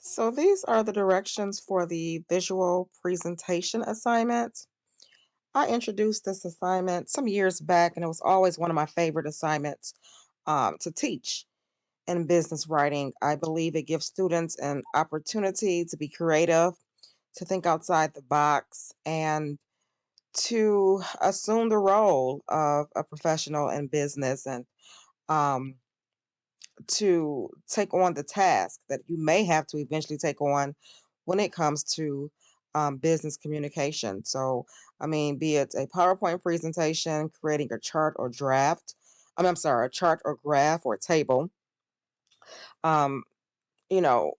So these are the directions for the visual presentation assignment. I introduced this assignment some years back, and it was always one of my favorite assignments to teach in business writing. I believe it gives students an opportunity to be creative, to think outside the box, and to assume the role of a professional in business and um, to take on the task that you may have to eventually take on when it comes to business communication. So, I mean, be it a PowerPoint presentation, creating a chart or draft, I'm sorry, a chart or graph or table, um, you know,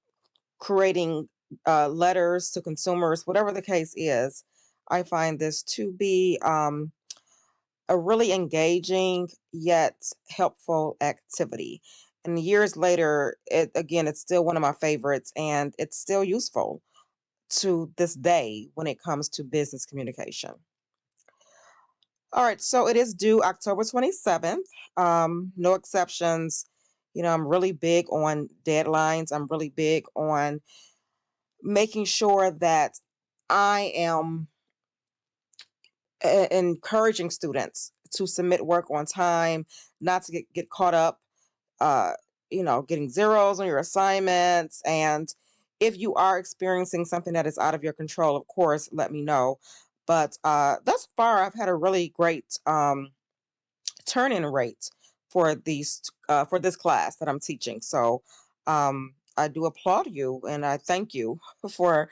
creating letters to consumers, whatever the case is, I find this to be a really engaging yet helpful activity. And years later, it's still one of my favorites, and it's still useful to this day when it comes to business communication. All right, so it is due October 27th. No exceptions. I'm really big on deadlines. I'm really big on making sure that I am encouraging students to submit work on time, not to get caught up uh, getting zeros on your assignments. And if you are experiencing something that is out of your control, of course, let me know. But thus far, I've had a really great turn-in rate for this class that I'm teaching. So I do applaud you and I thank you for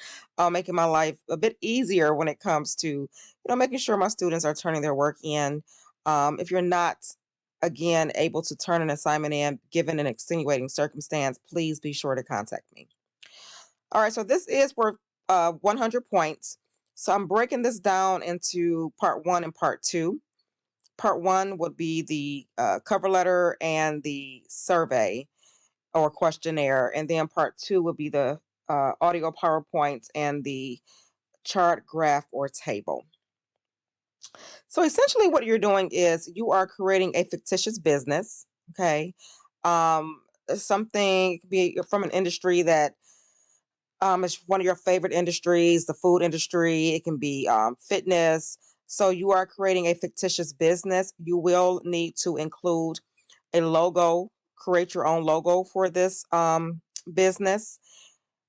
making my life a bit easier when it comes to making sure my students are turning their work in. If you're not again able to turn an assignment in given an extenuating circumstance, please be sure to contact me. All right, so this is worth 100 points. So I'm breaking this down into part one and part two. Part one would be the cover letter and the survey or questionnaire, and then part two would be the audio PowerPoint and the chart, graph, or table. So essentially, what you're doing is you are creating a fictitious business. Okay, something it could be from an industry that is one of your favorite industries, the food industry. It can be fitness. So you are creating a fictitious business. You will need to include a logo, create your own logo for this business.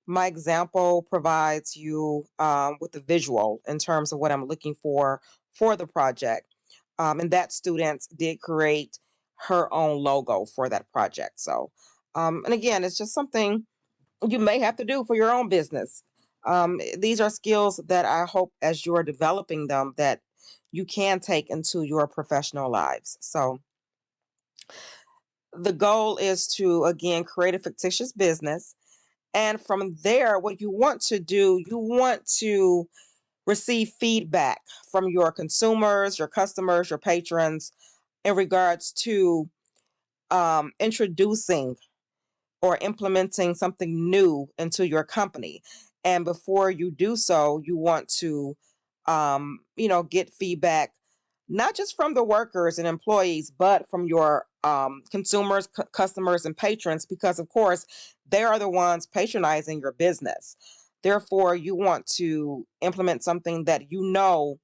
My example provides you with a visual in terms of what I'm looking for the project. And that student did create her own logo for that project. So, and again, it's just something you may have to do for your own business. These are skills that I hope as you're developing them that you can take into your professional lives. So the goal is to, again, create a fictitious business. And from there, what you want to do, you want to receive feedback from your consumers, your customers, your patrons in regards to introducing or implementing something new into your company. And before you do so, you want to, get feedback, not just from the workers and employees, but from your consumers, customers, and patrons, because of course, they are the ones patronizing your business. Therefore, you want to implement something that you know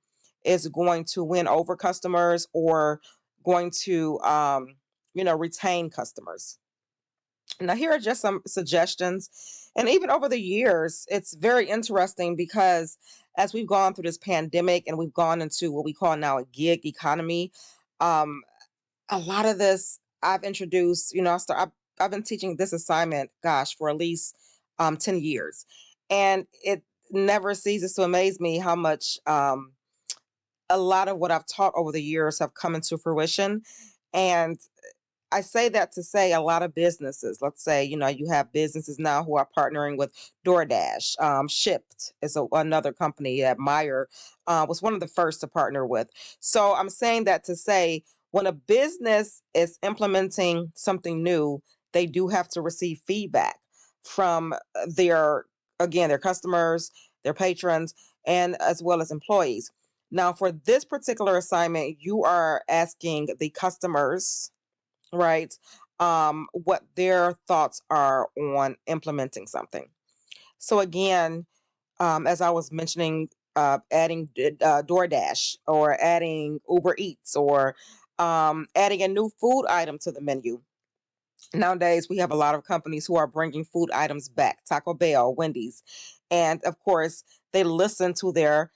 is going to win over customers or going to, retain customers. Now, here are just some suggestions. And even over the years, it's very interesting because as we've gone through this pandemic and we've gone into what we call now a gig economy, um, a lot of this I've introduced, I've been teaching this assignment, gosh, for at least 10 years. And it never ceases to amaze me how much a lot of what I've taught over the years have come into fruition. And I say that to say a lot of businesses, let's say, you have businesses now who are partnering with DoorDash. Shipped is another company that Meyer was one of the first to partner with. So I'm saying that to say when a business is implementing something new, they do have to receive feedback from their customers, their patrons, and as well as employees. Now, for this particular assignment, you are asking the customers, right? What their thoughts are on implementing something. So again, as I was mentioning, adding DoorDash or adding Uber Eats or adding a new food item to the menu. Nowadays, we have a lot of companies who are bringing food items back, Taco Bell, Wendy's. And of course, they listen to their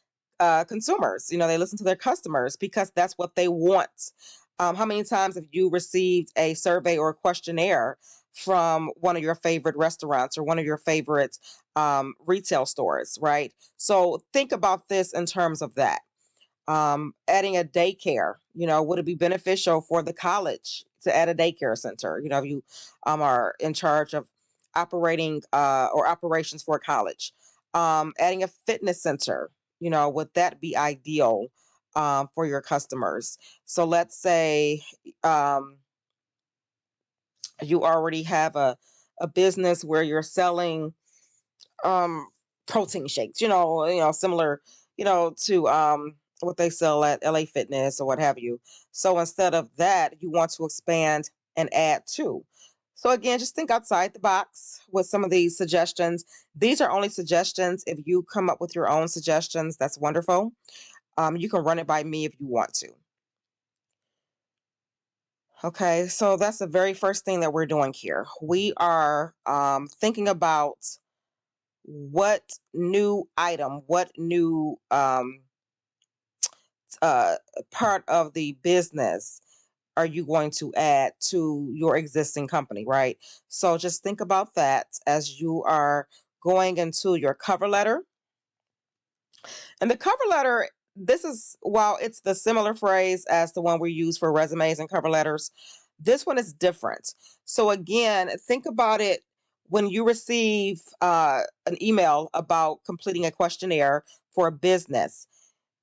consumers, they listen to their customers because that's what they want. How many times have you received a survey or a questionnaire from one of your favorite restaurants or one of your favorite retail stores, right? So think about this in terms of that. Adding a daycare, would it be beneficial for the college to add a daycare center? If you are in charge of operating or operations for a college, adding a fitness center, would that be ideal for your customers? So let's say you already have a business where you're selling um protein shakes, similar, to what they sell at LA Fitness or what have you. So instead of that, you want to expand and add to. So again, just think outside the box with some of these suggestions. These are only suggestions. If you come up with your own suggestions, that's wonderful. You can run it by me if you want to. Okay, so that's the very first thing that we're doing here. We are thinking about what new item, what new uh, part of the business are you going to add to your existing company, right? So just think about that as you are going into your cover letter. And the cover letter, this is, while it's the similar phrase as the one we use for resumes and cover letters, this one is different. So again, think about it when you receive an email about completing a questionnaire for a business.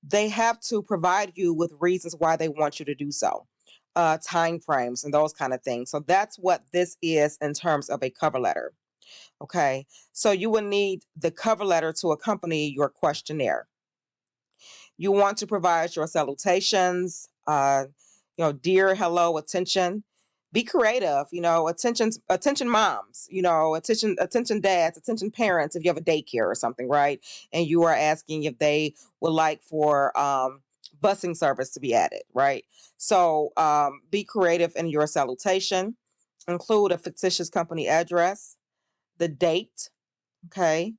They have to provide you with reasons why they want you to do so, time frames and those kind of things. So that's what this is in terms of a cover letter. Okay, so you will need the cover letter to accompany your questionnaire. You want to provide your salutations, dear, hello, attention. Be creative, attention moms, attention dads, attention parents if you have a daycare or something, right? And you are asking if they would like for busing service to be added, right? So be creative in your salutation. Include a fictitious company address, the date, okay?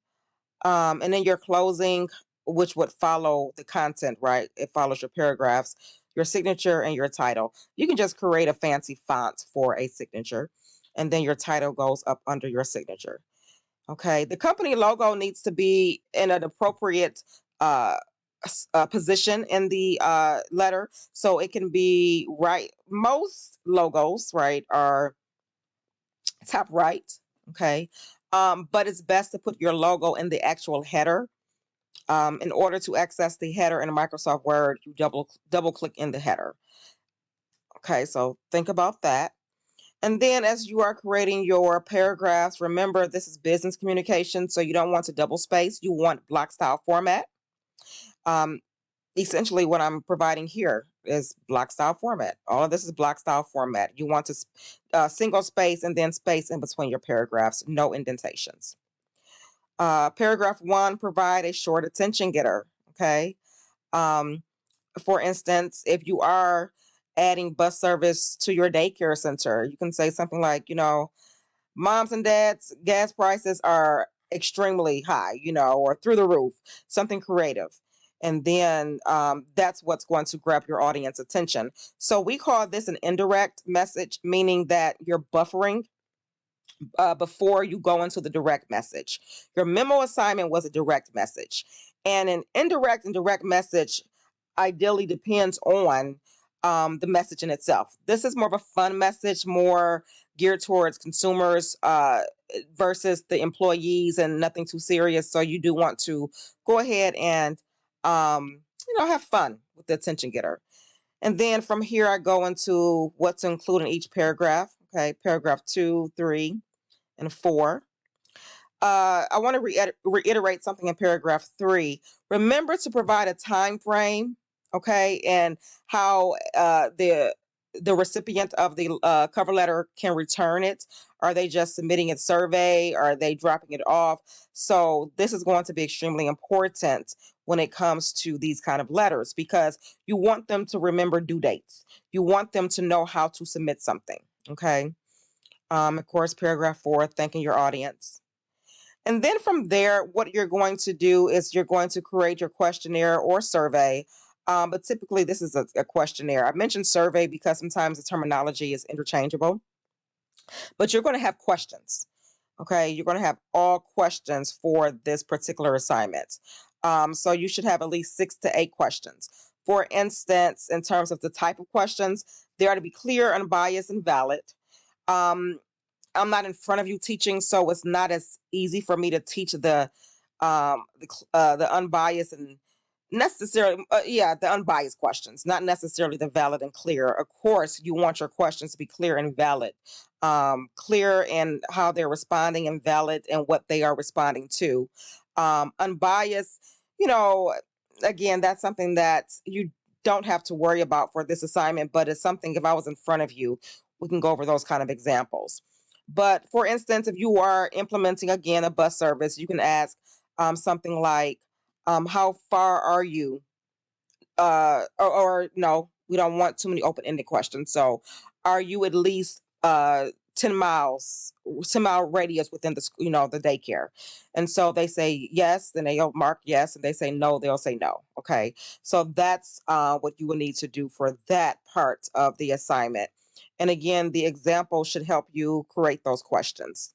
And then your closing, which would follow the content, right? It follows your paragraphs, your signature, and your title. You can just create a fancy font for a signature, and then your title goes up under your signature. Okay. The company logo needs to be in an appropriate position in the letter, so it can be right. Most logos, right, are top right. Okay. But it's best to put your logo in the actual header. In order to access the header in Microsoft Word, you double click in the header. Okay, so think about that. And then as you are creating your paragraphs, remember this is business communication, so you don't want to double space. You want block style format. Um, Essentially what I'm providing here is block style format. All of this is block style format. You want to single space and then space in between your paragraphs, no indentations. Paragraph 1, provide a short attention getter. Okay. Um, for instance, if you are adding bus service to your daycare center, you can say something like, moms and dads, gas prices are extremely high, or through the roof, something creative. And then that's what's going to grab your audience attention. So we call this an indirect message, meaning that you're buffering before you go into the direct message. Your memo assignment was a direct message. And an indirect and direct message ideally depends on the message in itself. This is more of a fun message, more geared towards consumers versus the employees, and nothing too serious. So you do want to go ahead and have fun with the attention getter. And then from here, I go into what to include in each paragraph. Okay, paragraph 2, 3, and 4. I want to reiterate something in paragraph 3. Remember to provide a time frame, okay, and how the the recipient of the cover letter can return it. Are they just submitting a survey? Are they dropping it off? So this is going to be extremely important when it comes to these kind of letters, because you want them to remember due dates. You want them to know how to submit something. Okay. Of course, paragraph 4, thanking your audience. And then from there, what you're going to do is you're going to create your questionnaire or survey. But typically, this is a questionnaire. I mentioned survey because sometimes the terminology is interchangeable, but you're going to have questions. Okay, you're going to have all questions for this particular assignment. So you should have at least 6 to 8 questions. For instance, in terms of the type of questions, they are to be clear, unbiased, and valid. Um, I'm not in front of you teaching, so it's not as easy for me to teach the unbiased and necessarily the unbiased questions, not necessarily the valid and clear. Of course, you want your questions to be clear and valid, clear in how they're responding, and valid in what they are responding to. Unbiased, you know, again, that's something that you don't have to worry about for this assignment, but it's something, if I was in front of you, we can go over those kind of examples. But for instance, if you are implementing again a bus service, you can ask something like, how far are you? Or no, we don't want too many open-ended questions. So are you at least 10 miles, 10-mile radius within the daycare? And so they say yes, then they'll mark yes, and they say no, they'll say no. Okay. So that's what you will need to do for that part of the assignment. And again, the example should help you create those questions.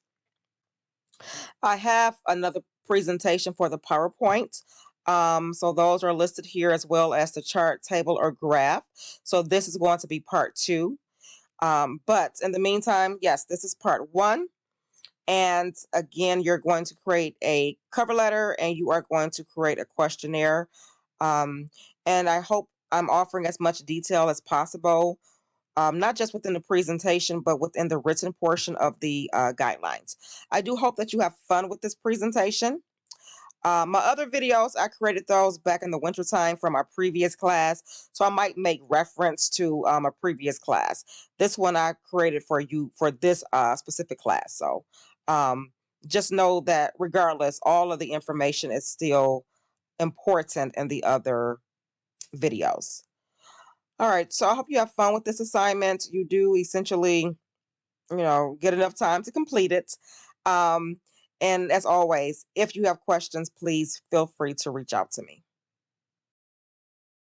I have another presentation for the PowerPoint. So those are listed here, as well as the chart, table, or graph. So this is going to be part 2. But in the meantime, yes, this is part 1. And again, you're going to create a cover letter and you are going to create a questionnaire. And I hope I'm offering as much detail as possible, not just within the presentation, but within the written portion of the guidelines. I do hope that you have fun with this presentation. My other videos, I created those back in the wintertime from our previous class, so I might make reference to a previous class. This one I created for you for this specific class. So just know that regardless, all of the information is still important in the other videos. All right, so I hope you have fun with this assignment. You do essentially, get enough time to complete it. Um, and as always, if you have questions, please feel free to reach out to me.